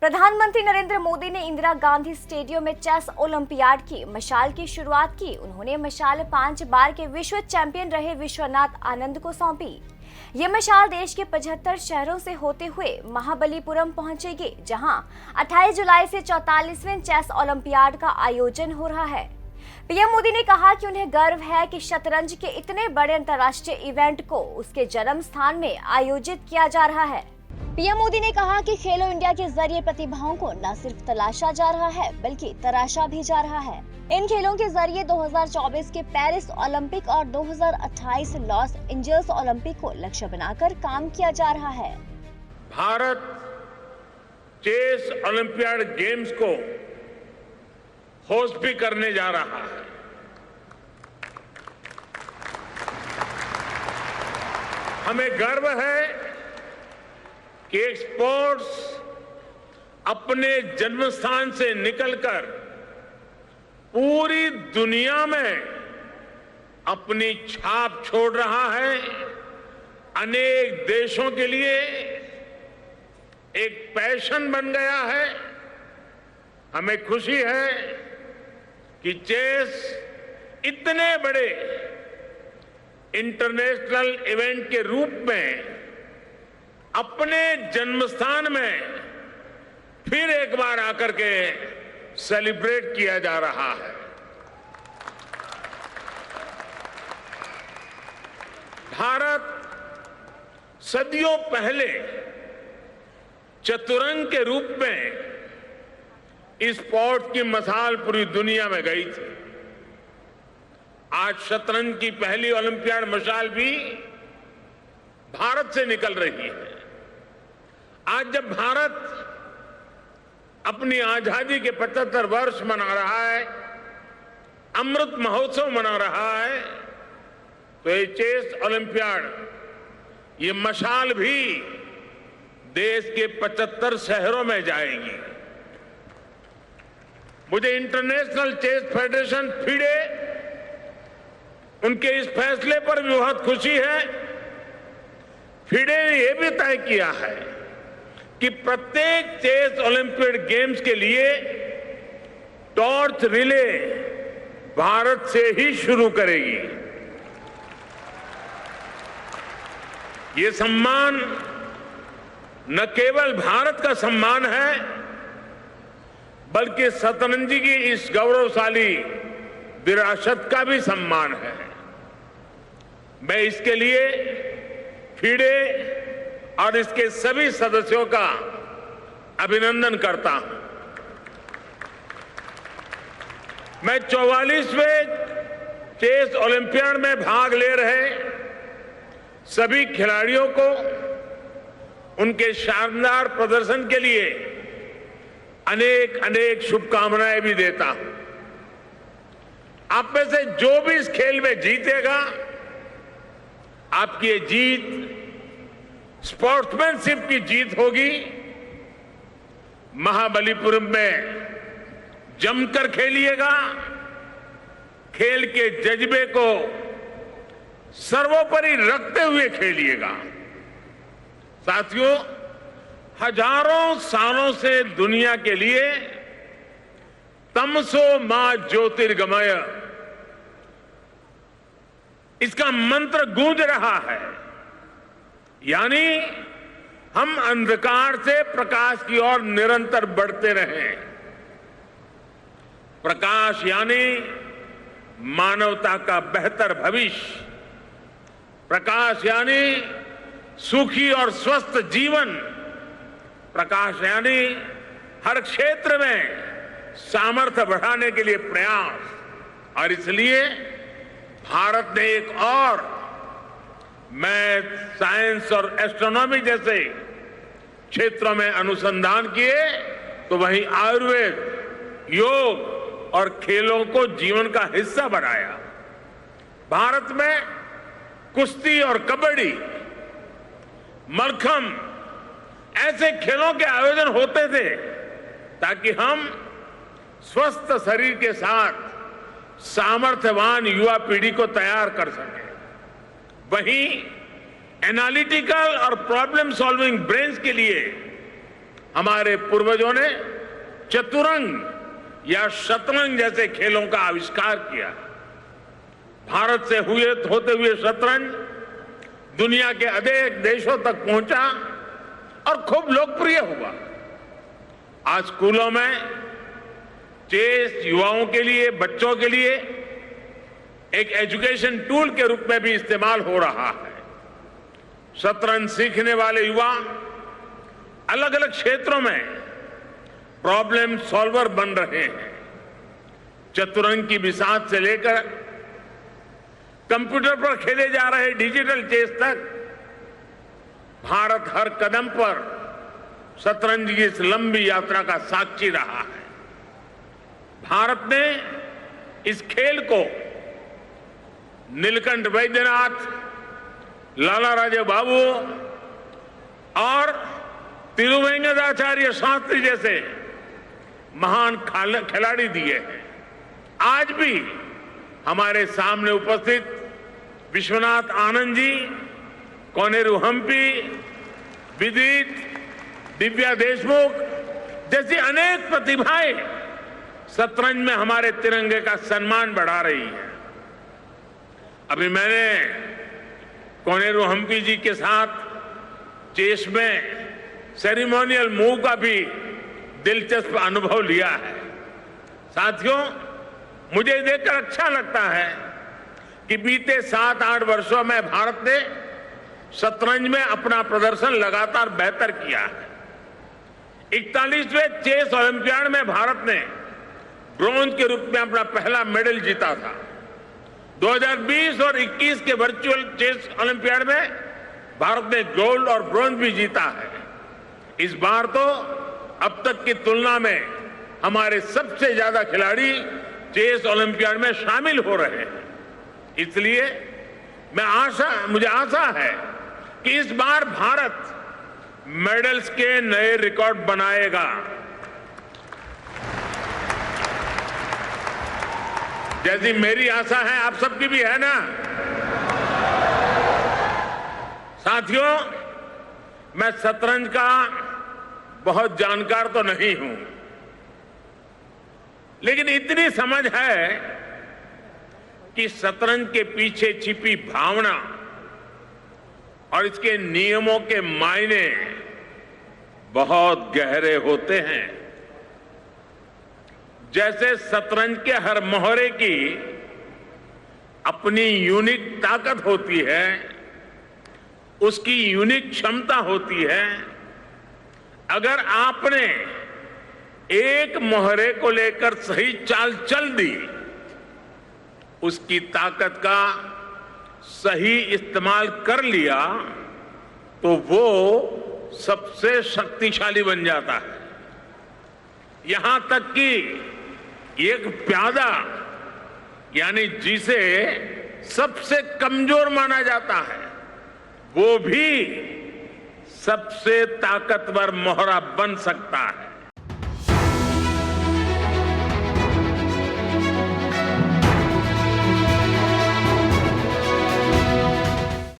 प्रधानमंत्री नरेंद्र मोदी ने इंदिरा गांधी स्टेडियम में चेस ओलंपियाड की मशाल की शुरुआत की। उन्होंने मशाल 5 बार के विश्व चैंपियन रहे विश्वनाथ आनंद को सौंपी। ये मशाल देश के 75 शहरों से होते हुए महाबलीपुरम पहुंचेगी, जहां 28 जुलाई से 44वें चेस ओलंपियाड का आयोजन हो रहा है। पीएम मोदी ने कहा कि उन्हें गर्व है कि शतरंज के इतने बड़े अंतर्राष्ट्रीय इवेंट को उसके जन्म स्थान में आयोजित किया जा रहा है। पीएम मोदी ने कहा कि खेलो इंडिया के जरिए प्रतिभाओं को न सिर्फ तलाशा जा रहा है बल्कि तराशा भी जा रहा है। इन खेलों के जरिए 2024 के पेरिस ओलंपिक और 2028 लॉस एंजल्स ओलंपिक को लक्ष्य बनाकर काम किया जा रहा है। भारत चेस ओलंपियाड गेम्स को होस्ट भी करने जा रहा है। हमें गर्व है कि स्पोर्ट्स अपने जन्म स्थान से निकलकर पूरी दुनिया में अपनी छाप छोड़ रहा है। अनेक देशों के लिए एक पैशन बन गया है। हमें खुशी है कि चेस इतने बड़े इंटरनेशनल इवेंट के रूप में अपने जन्मस्थान में फिर एक बार आकर के सेलिब्रेट किया जा रहा है। भारत सदियों पहले चतुरंग के रूप में इस स्पोर्ट की मशाल पूरी दुनिया में गई थी। आज शतरंज की पहली ओलंपियाड मशाल भी भारत से निकल रही है। आज जब भारत अपनी आजादी के 75 वर्ष मना रहा है, अमृत महोत्सव मना रहा है, तो ये चेस ओलंपियाड, ये मशाल भी देश के 75 शहरों में जाएगी। मुझे इंटरनेशनल चेस फेडरेशन FIDE उनके इस फैसले पर भी बहुत खुशी है। FIDE ने यह भी तय किया है कि प्रत्येक चेस ओलंपियाड गेम्स के लिए टॉर्च रिले भारत से ही शुरू करेगी। ये सम्मान न केवल भारत का सम्मान है बल्कि शतरंज की इस गौरवशाली विरासत का भी सम्मान है। मैं इसके लिए FIDE और इसके सभी सदस्यों का अभिनंदन करता हूं। मैं 44वें चेस ओलंपियाड में भाग ले रहे सभी खिलाड़ियों को उनके शानदार प्रदर्शन के लिए अनेक अनेक शुभकामनाएं भी देता हूं। आप में से जो भी इस खेल में जीतेगा, आपकी ये जीत स्पोर्ट्समैनशिप की जीत होगी। महाबलीपुरम में जमकर खेलिएगा, खेल के जज्बे को सर्वोपरि रखते हुए खेलिएगा। साथियों, हजारों सालों से दुनिया के लिए तमसो मां ज्योतिर्गमय, इसका मंत्र गूंज रहा है। यानी हम अंधकार से प्रकाश की ओर निरंतर बढ़ते रहें। प्रकाश यानी मानवता का बेहतर भविष्य, प्रकाश यानी सुखी और स्वस्थ जीवन, प्रकाश यानी हर क्षेत्र में सामर्थ्य बढ़ाने के लिए प्रयास। और इसलिए भारत ने एक और मैथ, साइंस और एस्ट्रोनॉमी जैसे क्षेत्रों में अनुसंधान किए, तो वहीं आयुर्वेद, योग और खेलों को जीवन का हिस्सा बनाया। भारत में कुश्ती और कबड्डी, मलखंब ऐसे खेलों के आयोजन होते थे ताकि हम स्वस्थ शरीर के साथ सामर्थ्यवान युवा पीढ़ी को तैयार कर सकें। वहीं एनालिटिकल और प्रॉब्लम सॉल्विंग ब्रेन्स के लिए हमारे पूर्वजों ने चतुरंग या शतरंज जैसे खेलों का आविष्कार किया। भारत से होते हुए शतरंज दुनिया के अनेक देशों तक पहुंचा और खूब लोकप्रिय हुआ। आज स्कूलों में चेस युवाओं के लिए, बच्चों के लिए एक एजुकेशन टूल के रूप में भी इस्तेमाल हो रहा है। शतरंज सीखने वाले युवा अलग अलग क्षेत्रों में प्रॉब्लम सॉल्वर बन रहे हैं। चतुरंग की बिसात से लेकर कंप्यूटर पर खेले जा रहे डिजिटल चेस तक भारत हर कदम पर शतरंज की इस लंबी यात्रा का साक्षी रहा है। भारत ने इस खेल को नीलकंठ वैद्यनाथ, लाला राजे बाबू और तिरुवेंकटाचार्य शास्त्री जैसे महान खिलाड़ी दिए हैं। आज भी हमारे सामने उपस्थित विश्वनाथ आनंद जी, कोनेरू हम्पी, विदित, दिव्या देशमुख जैसी अनेक प्रतिभाएं शतरंज में हमारे तिरंगे का सम्मान बढ़ा रही है। अभी मैंने कोनेरू हम्पी जी के साथ चेस में सेरेमोनियल मूव का भी दिलचस्प अनुभव लिया है। साथियों, मुझे देखकर अच्छा लगता है कि बीते 7-8 वर्षों में भारत ने शतरंज में अपना प्रदर्शन लगातार बेहतर किया है। 41वें चेस ओलंपियाड में भारत ने ब्रॉन्ज के रूप में अपना पहला मेडल जीता था। 2020 और 21 के वर्चुअल चेस ओलंपियाड में भारत ने गोल्ड और ब्रॉन्ज भी जीता है। इस बार तो अब तक की तुलना में हमारे सबसे ज्यादा खिलाड़ी चेस ओलंपियाड में शामिल हो रहे हैं। इसलिए मुझे आशा है कि इस बार भारत मेडल्स के नए रिकॉर्ड बनाएगा। जैसी मेरी आशा है, आप सबकी भी है ना। साथियों, मैं शतरंज का बहुत जानकार तो नहीं हूं, लेकिन इतनी समझ है कि शतरंज के पीछे छिपी भावना और इसके नियमों के मायने बहुत गहरे होते हैं। जैसे शतरंज के हर मोहरे की अपनी यूनिक ताकत होती है, उसकी यूनिक क्षमता होती है। अगर आपने एक मोहरे को लेकर सही चाल चल दी, उसकी ताकत का सही इस्तेमाल कर लिया, तो वो सबसे शक्तिशाली बन जाता है। यहां तक कि एक प्यादा, यानी जिसे सबसे कमजोर माना जाता है, वो भी सबसे ताकतवर मोहरा बन सकता है।